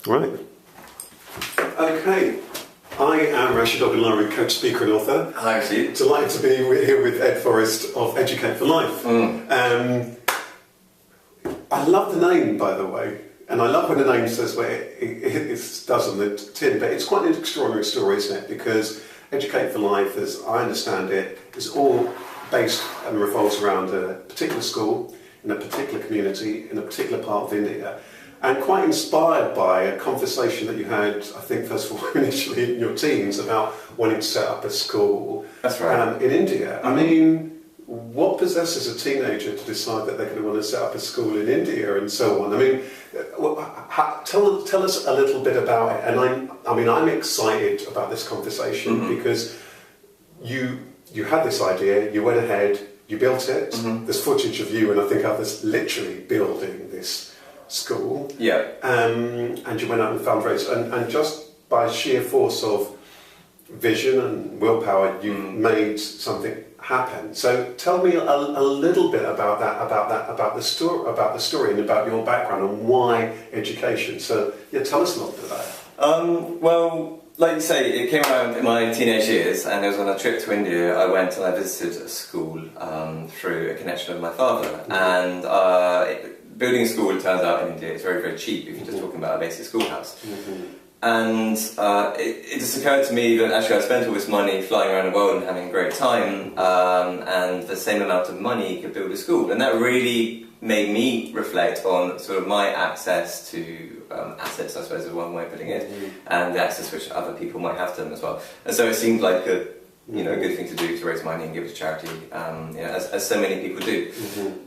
Right. Okay. I am Rasheed, coach, speaker and author. Hi, Rasheed. Delighted to be here with Ed Forrest of Educate for Life. I love the name, by the way, and I love when the name says where it does on the tin, but it's quite an extraordinary story, isn't it? Because Educate for Life, as I understand it, is all based and revolves around a particular school, in a particular community, in a particular part of India. And quite inspired by a conversation that you had, I think, first of all, initially in your teens about wanting to set up a school. That's right. In India. I mean, what possesses a teenager to decide that they're going to want to set up a school in India and so on? I mean, tell us a little bit about it. And I'm excited about this conversation because you had this idea, you went ahead, you built it. There's footage of you and I think others literally building this school. Yeah. And you went out and fundraised, and just by sheer force of vision and willpower, you made something happen. So tell me a little bit about the story, and about your background and why education. So yeah, tell us a little bit about it. Well, like you say, it came around in my teenage years, and it was on a trip to India. I went and I visited a school through a connection of my father, and building a school, it turns out, in India is very, very cheap if you're just talking about a basic schoolhouse. And it just occurred to me that actually I spent all this money flying around the world and having a great time, and the same amount of money could build a school. And that really made me reflect on sort of my access to assets, I suppose is one way of putting it, and the access which other people might have to them as well. And so it seemed like a good thing to do, to raise money and give it to charity, as so many people do.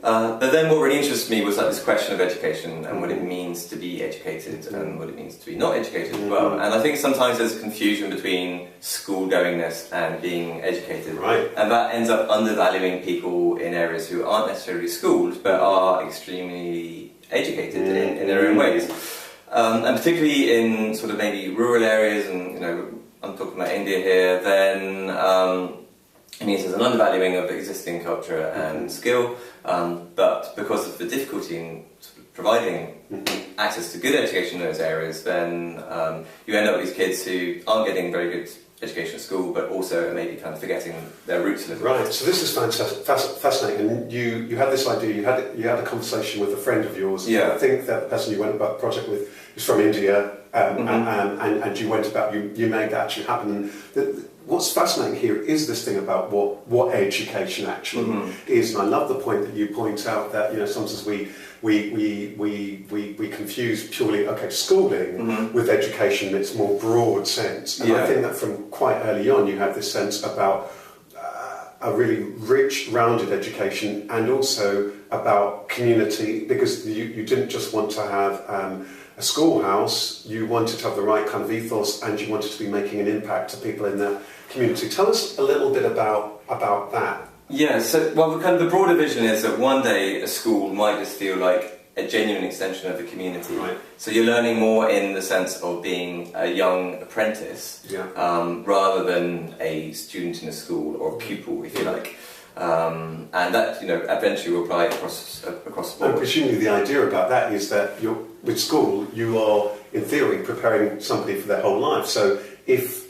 But then what really interested me was like this question of education and what it means to be educated and what it means to be not educated as well. And I think sometimes there's confusion between school-goingness and being educated. Right. And that ends up undervaluing people in areas who aren't necessarily schooled but are extremely educated in their own ways. And particularly in sort of maybe rural areas, and I'm talking about India here, then it means there's an undervaluing of existing culture and skill, but because of the difficulty in sort of providing access to good education in those areas, then you end up with these kids who aren't getting very good education at school, but also are maybe kind of forgetting their roots a little bit. Right, so this is fascinating. And you had this idea, you had a conversation with a friend of yours. Yeah. I think that the person you went about the project with is from India, and you went about, you made that actually happen. What's fascinating here is this thing about what education actually is, and I love the point that you point out that sometimes we confuse purely schooling with education in its more broad sense, and I think that from quite early on you had this sense about a really rich, rounded education, and also about community, because you didn't just want to have a schoolhouse, you wanted to have the right kind of ethos, and you wanted to be making an impact to people in the community. Tell us a little bit about that. Yeah, so kind of the broader vision is that one day a school might just feel like a genuine extension of the community. Right. So you're learning more in the sense of being a young apprentice, rather than a student in a school or a pupil, if you like. And that, eventually will apply across the board. And presumably the idea about that is that with school, you are, in theory, preparing somebody for their whole life. So if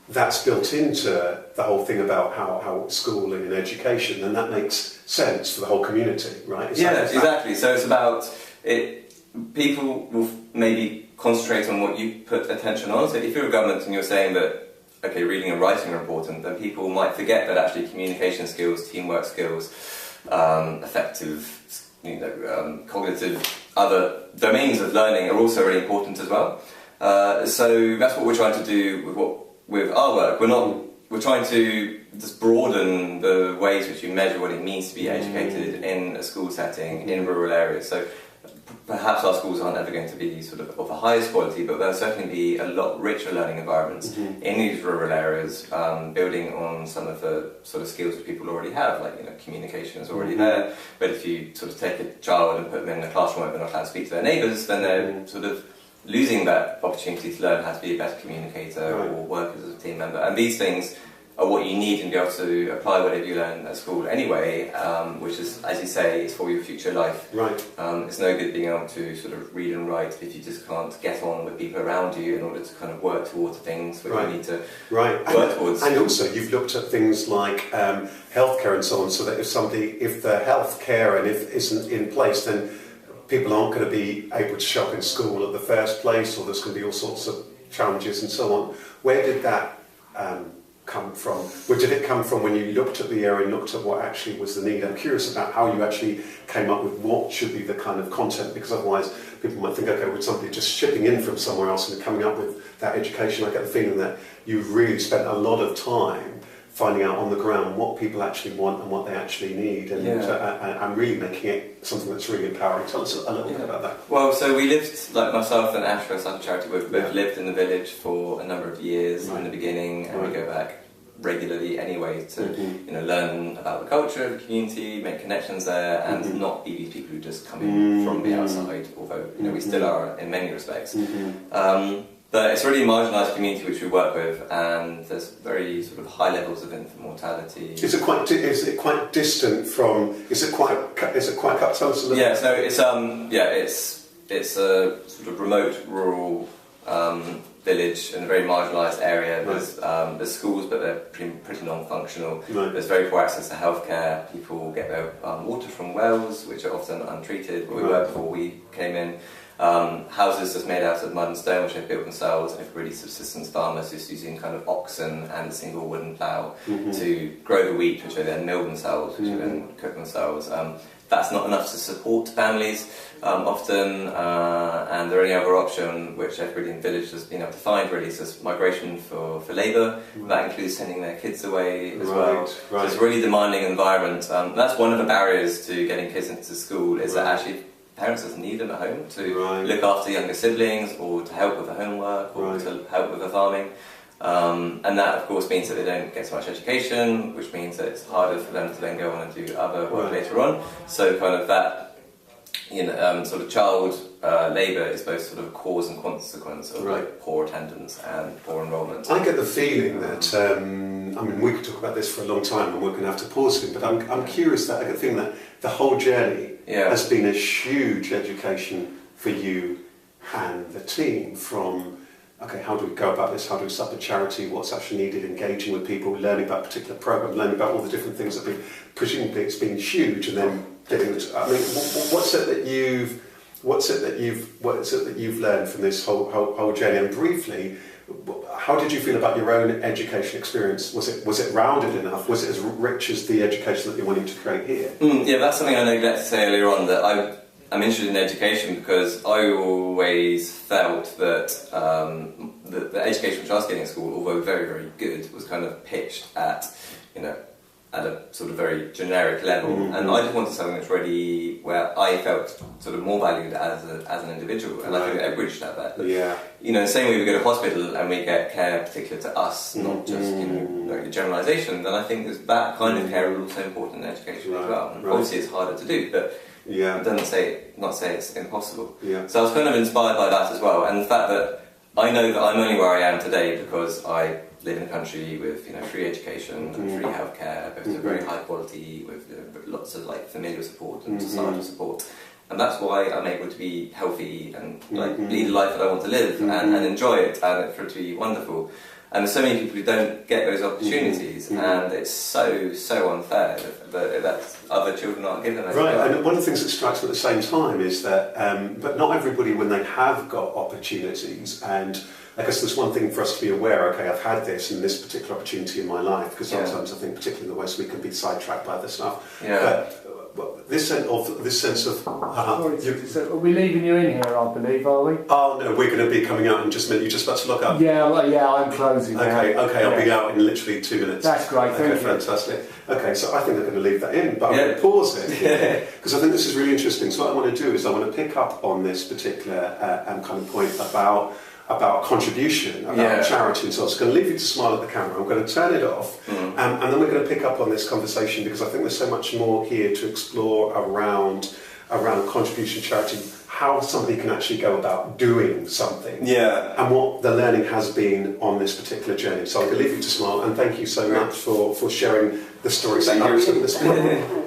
that's built into the whole thing about how schooling and education, then that makes sense for the whole community, right? Exactly. So it's about it. People will maybe concentrate on what you put attention on. So if you're a government and you're saying that, okay, reading and writing are important, then people might forget that actually communication skills, teamwork skills, effective, cognitive, other domains of learning are also really important as well. So that's what we're trying to do with our work. We're trying to just broaden the ways which you measure what it means to be educated in a school setting in rural areas. So perhaps our schools aren't ever going to be sort of the highest quality, but there'll certainly be a lot richer learning environments in these rural areas, building on some of the sort of skills that people already have, like communication is already there. But if you sort of take a child and put them in a classroom where they're not allowed to speak to their neighbours, then they're sort of losing that opportunity to learn how to be a better communicator or work as a team member. And these things are what you need and be able to apply whatever you learn at school anyway, which is, as you say, is for your future life. Right. It's no good being able to sort of read and write if you just can't get on with people around you in order to kind of work towards things that you need to work towards. And also, you've looked at things like healthcare and so on, so that if the healthcare and if isn't in place, then people aren't going to be able to shop in school at the first place, or there's going to be all sorts of challenges and so on. Where did that come from? Where did it come from when you looked at the area and looked at what actually was the need? I'm curious about how you actually came up with what should be the kind of content, because otherwise people might think, okay, with somebody just shipping in from somewhere else and coming up with that education, I get the feeling that you've really spent a lot of time finding out on the ground what people actually want and what they actually need, and really making it something that's really empowering. Tell us a little bit about that. Well, so we lived, like myself and Ash, our charity, we've both lived in the village for a number of years in the beginning, and we go back regularly anyway to learn about the culture of the community, make connections there, and not be these people who just come in from the outside, although we still are in many respects. But it's a really marginalised community which we work with, and there's very sort of high levels of infant mortality. Is it quite distant from? Is it quite cut? Tell us a little. Yeah, so it's a sort of remote rural village in a very marginalised area. There's schools, but they're pretty non-functional. There's very poor access to healthcare. People get their water from wells, which are often untreated. Where we were before we came in. Houses just made out of mud and stone, which they've built themselves, and really subsistence farmers just using kind of oxen and a single wooden plough to grow the wheat, which they then mill themselves, which they then cook themselves. That's not enough to support families often, and the only other option which everybody in the village has been able to find really is just migration for labour. That includes sending their kids away as well. So it's a really demanding environment. That's one of the barriers to getting kids into school, is that actually parents just need them at home to look after younger siblings, or to help with the homework, or to help with the farming. And that of course means that they don't get so much education, which means that it's harder for them to then go on and do other work later on. So kind of that sort of child labour is both sort of cause and consequence of like poor attendance and poor enrolment. I get the feeling that we could talk about this for a long time, and we're going to have to pause soon, but I'm curious that I get the feeling that the whole journey has been a huge education for you and the team, from how do we go about this, how do we set up a charity, what's actually needed, engaging with people, learning about a particular program, learning about all the different things that presumably it's been huge, and then getting what's it that you've learned from this whole journey? And briefly, how did you feel about your own education experience? Was it rounded enough? Was it as rich as the education that you're wanting to create here? Yeah, that's something I neglected to say earlier on, that I'm interested in education because I always felt that the education which I was getting at school, although very, very good, was kind of pitched at at a sort of very generic level, and I just wanted something that's really where I felt sort of more valued as an individual, and I think everybody should have that. But, the same way we go to hospital and we get care particular to us, not just like a generalisation, then I think that kind of care is also important in education as well. And obviously it's harder to do, but it doesn't not say it's impossible. So I was kind of inspired by that as well, and the fact that I know that I'm only where I am today because I live in a country with free education and free healthcare, both very high quality, with lots of like familial support and societal support, and that's why I'm able to be healthy and lead the life that I want to live and enjoy it, and for it to be wonderful. And there's so many people who don't get those opportunities, and it's so unfair that other children aren't given those. And one of the things that strikes me at the same time is that, but not everybody, when they have got opportunities, and I guess there's one thing for us to be aware, I've had this and this particular opportunity in my life, because sometimes I think, particularly in the West, we can be sidetracked by this stuff. But this sense of... So are we leaving you in here, I believe, are we? Oh no, we're going to be coming out in just a minute. You're just about to look up? Yeah, I'm closing now. Okay, I'll be out in literally 2 minutes. That's great, thank you. Fantastic. Okay, so I think I'm going to leave that in, but I'm going to pause it, because I think this is really interesting. So what I want to do is I want to pick up on this particular kind of point about contribution, about charity, and so I was going to leave you to smile at the camera. I'm going to turn it off, and then we're going to pick up on this conversation, because I think there's so much more here to explore around contribution, charity, how somebody can actually go about doing something. Yeah. And what the learning has been on this particular journey. So I'm going to leave you to smile, and thank you so much for sharing the story so Thank you. much this morning.